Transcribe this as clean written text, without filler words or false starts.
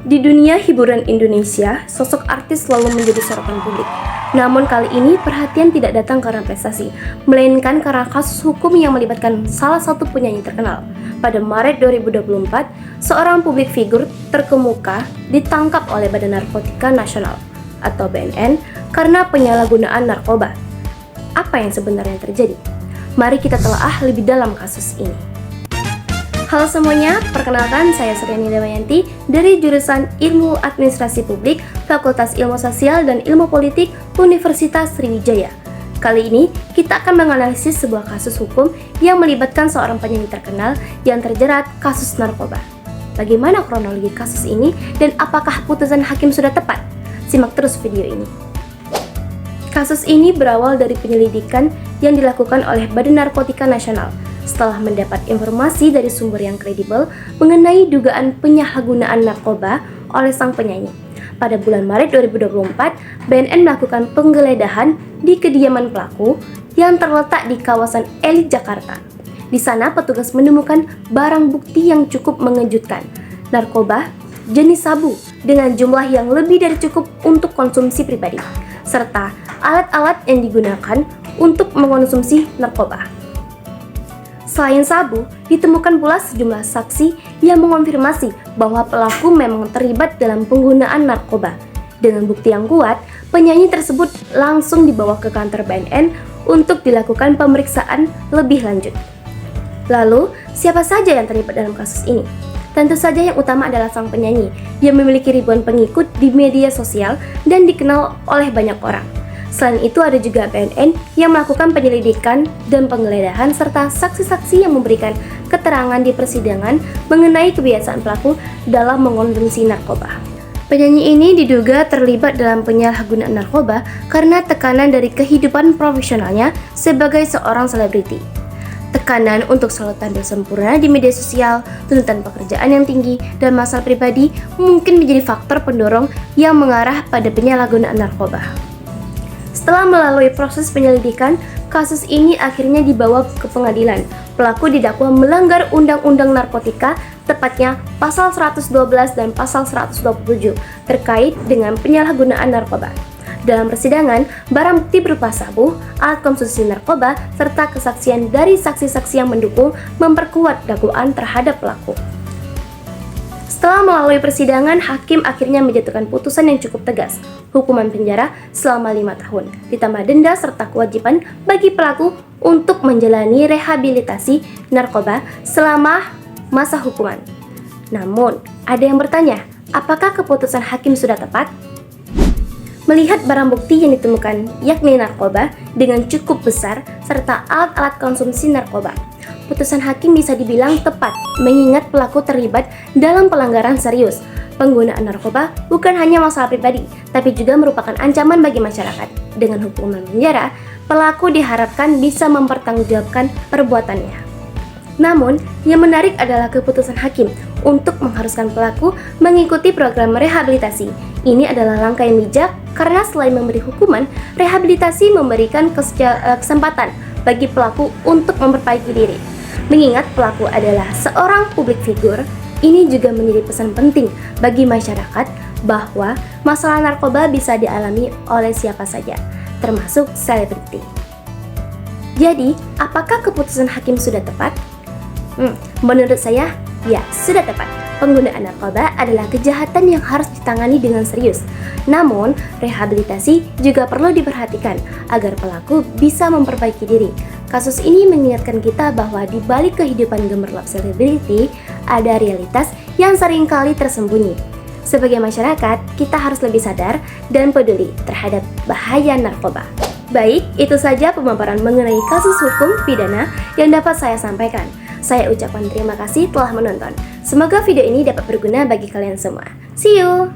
Di dunia hiburan Indonesia, sosok artis selalu menjadi sorotan publik. Namun kali ini perhatian tidak datang karena prestasi, melainkan karena kasus hukum yang melibatkan salah satu penyanyi terkenal. Pada Maret 2024, seorang publik figur terkemuka ditangkap oleh Badan Narkotika Nasional atau BNN karena penyalahgunaan narkoba. Apa yang sebenarnya terjadi? Mari kita telaah lebih dalam kasus ini. Halo semuanya, perkenalkan saya Suryani Damayanti dari jurusan Ilmu Administrasi Publik, Fakultas Ilmu Sosial dan Ilmu Politik, Universitas Sriwijaya. Kali ini kita akan menganalisis sebuah kasus hukum yang melibatkan seorang penyanyi terkenal yang terjerat kasus narkoba. Bagaimana kronologi kasus ini dan apakah putusan hakim sudah tepat? Simak terus video ini. Kasus ini berawal dari penyelidikan yang dilakukan oleh Badan Narkotika Nasional setelah mendapat informasi dari sumber yang kredibel mengenai dugaan penyalahgunaan narkoba oleh sang penyanyi. Pada bulan Maret 2024, BNN melakukan penggeledahan di kediaman pelaku yang terletak di kawasan Elit Jakarta. Di sana petugas menemukan barang bukti yang cukup mengejutkan, narkoba jenis sabu dengan jumlah yang lebih dari cukup untuk konsumsi pribadi, serta alat-alat yang digunakan untuk mengkonsumsi narkoba. Selain sabu, ditemukan pula sejumlah saksi yang mengonfirmasi bahwa pelaku memang terlibat dalam penggunaan narkoba. Dengan bukti yang kuat, penyanyi tersebut langsung dibawa ke kantor BNN untuk dilakukan pemeriksaan lebih lanjut. Lalu, siapa saja yang terlibat dalam kasus ini? Tentu saja yang utama adalah sang penyanyi yang memiliki ribuan pengikut di media sosial dan dikenal oleh banyak orang. Selain itu ada juga BNN yang melakukan penyelidikan dan penggeledahan serta saksi-saksi yang memberikan keterangan di persidangan mengenai kebiasaan pelaku dalam mengkonsumsi narkoba. Penyanyi ini diduga terlibat dalam penyalahgunaan narkoba karena tekanan dari kehidupan profesionalnya sebagai seorang selebriti. Tekanan untuk selalu tampil sempurna di media sosial, tuntutan pekerjaan yang tinggi, dan masalah pribadi mungkin menjadi faktor pendorong yang mengarah pada penyalahgunaan narkoba. Setelah melalui proses penyelidikan, kasus ini akhirnya dibawa ke pengadilan. Pelaku didakwa melanggar Undang-Undang Narkotika, tepatnya Pasal 112 dan Pasal 127 terkait dengan penyalahgunaan narkoba. Dalam persidangan, barang bukti berupa sabu, alat konsumsi narkoba, serta kesaksian dari saksi-saksi yang mendukung memperkuat dakwaan terhadap pelaku. Setelah melalui persidangan, hakim akhirnya menjatuhkan putusan yang cukup tegas, hukuman penjara selama 5 tahun, ditambah denda serta kewajiban bagi pelaku untuk menjalani rehabilitasi narkoba selama masa hukuman. Namun, ada yang bertanya, apakah keputusan hakim sudah tepat? Melihat barang bukti yang ditemukan, yakni narkoba dengan cukup besar serta alat-alat konsumsi narkoba, putusan hakim bisa dibilang tepat mengingat pelaku terlibat dalam pelanggaran serius. Penggunaan narkoba bukan hanya masalah pribadi, tapi juga merupakan ancaman bagi masyarakat. Dengan hukuman penjara, pelaku diharapkan bisa mempertanggungjawabkan perbuatannya. Namun, yang menarik adalah keputusan hakim untuk mengharuskan pelaku mengikuti program rehabilitasi. Ini adalah langkah yang bijak karena selain memberi hukuman, rehabilitasi memberikan kesempatan bagi pelaku untuk memperbaiki diri. Mengingat pelaku adalah seorang publik figur, ini juga menjadi pesan penting bagi masyarakat bahwa masalah narkoba bisa dialami oleh siapa saja, termasuk selebriti. Jadi, apakah keputusan hakim sudah tepat? Menurut saya, ya, sudah tepat. Penggunaan narkoba adalah kejahatan yang harus ditangani dengan serius. Namun, rehabilitasi juga perlu diperhatikan agar pelaku bisa memperbaiki diri. Kasus ini mengingatkan kita bahwa di balik kehidupan gemerlap selebriti, ada realitas yang seringkali tersembunyi. Sebagai masyarakat, kita harus lebih sadar dan peduli terhadap bahaya narkoba. Baik, itu saja pemaparan mengenai kasus hukum pidana yang dapat saya sampaikan. Saya ucapkan terima kasih telah menonton. Semoga video ini dapat berguna bagi kalian semua. See you!